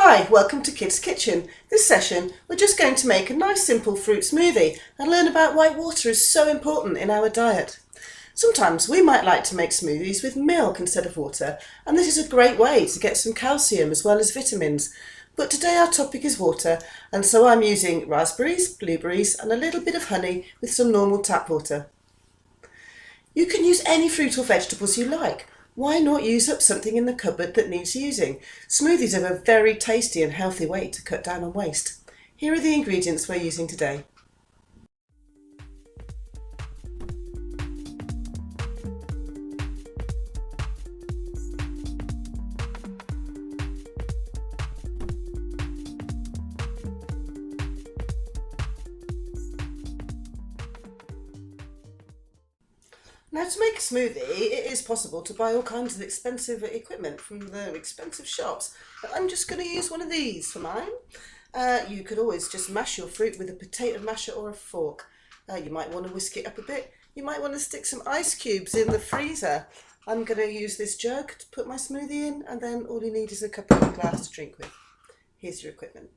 Hi, welcome to Kids Kitchen. This session we're just going to make a nice simple fruit smoothie and learn about why water is so important in our diet. Sometimes we might like to make smoothies with milk instead of water, and this is a great way to get some calcium as well as vitamins. But today our topic is water, and so I'm using raspberries, blueberries and a little bit of honey with some normal tap water. You can use any fruit or vegetables you like. Why not use up something in the cupboard that needs using? Smoothies are a very tasty and healthy way to cut down on waste. Here are the ingredients we're using today. Now, to make a smoothie, it is possible to buy all kinds of expensive equipment from the expensive shops, but I'm just going to use one of these for mine. You could always just mash your fruit with a potato masher or a fork. You might want to whisk it up a bit. You might want to stick some ice cubes in the freezer. I'm going to use this jug to put my smoothie in, and then all you need is a cup and a glass to drink with. Here's your equipment.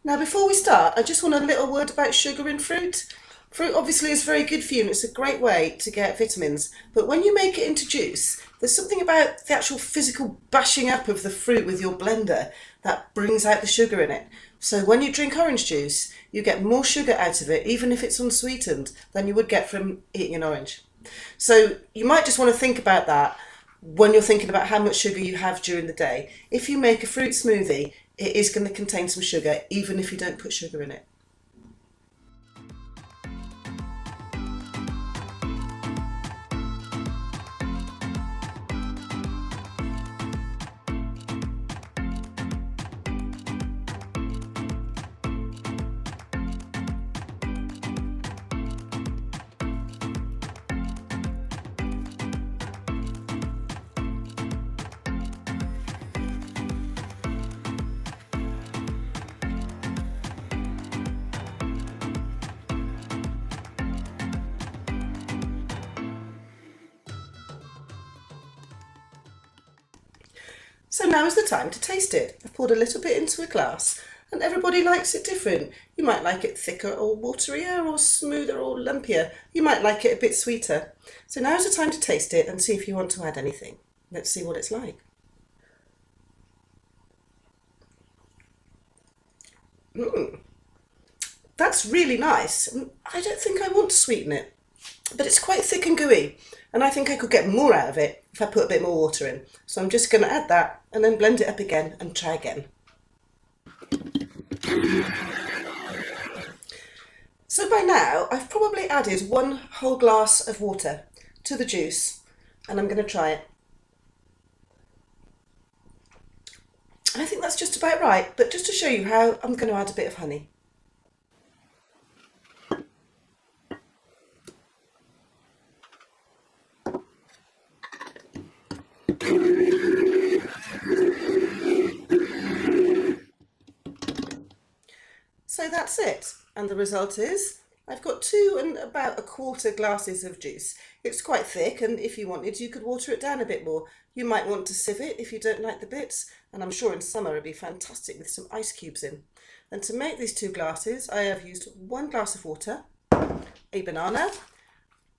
Now, before we start, I just want a little word about sugar in fruit. Fruit obviously is very good for you and it's a great way to get vitamins, but when you make it into juice, there's something about the actual physical bashing up of the fruit with your blender that brings out the sugar in it. So when you drink orange juice, you get more sugar out of it, even if it's unsweetened, than you would get from eating an orange. So you might just want to think about that when you're thinking about how much sugar you have during the day. If you make a fruit smoothie, it is going to contain some sugar, even if you don't put sugar in it. So now is the time to taste it. I've poured a little bit into a glass, and everybody likes it different. You might like it thicker or waterier or smoother or lumpier. You might like it a bit sweeter. So now is the time to taste it and see if you want to add anything. Let's see what it's like. That's really nice. I don't think I want to sweeten it, but it's quite thick and gooey, and I think I could get more out of it if I put a bit more water in. So I'm just going to add that and then blend it up again and try again. So by now I've probably added 1 whole glass of water to the juice, and I'm going to try it. I think that's just about right, but just to show you how, I'm going to add a bit of honey. So that's it, and the result is I've got 2 and about 1/4 glasses of juice. It's quite thick, and if you wanted you could water it down a bit more. You might want to sieve it if you don't like the bits, and I'm sure in summer it'd be fantastic with some ice cubes in. And to make these 2 glasses I have used 1 glass of water, a banana,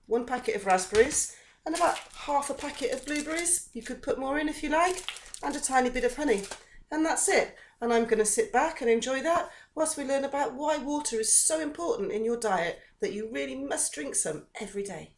1 packet of raspberries and about half a packet of blueberries. You could put more in if you like, and a tiny bit of honey. And that's it. And I'm going to sit back and enjoy that whilst we learn about why water is so important in your diet that you really must drink some every day.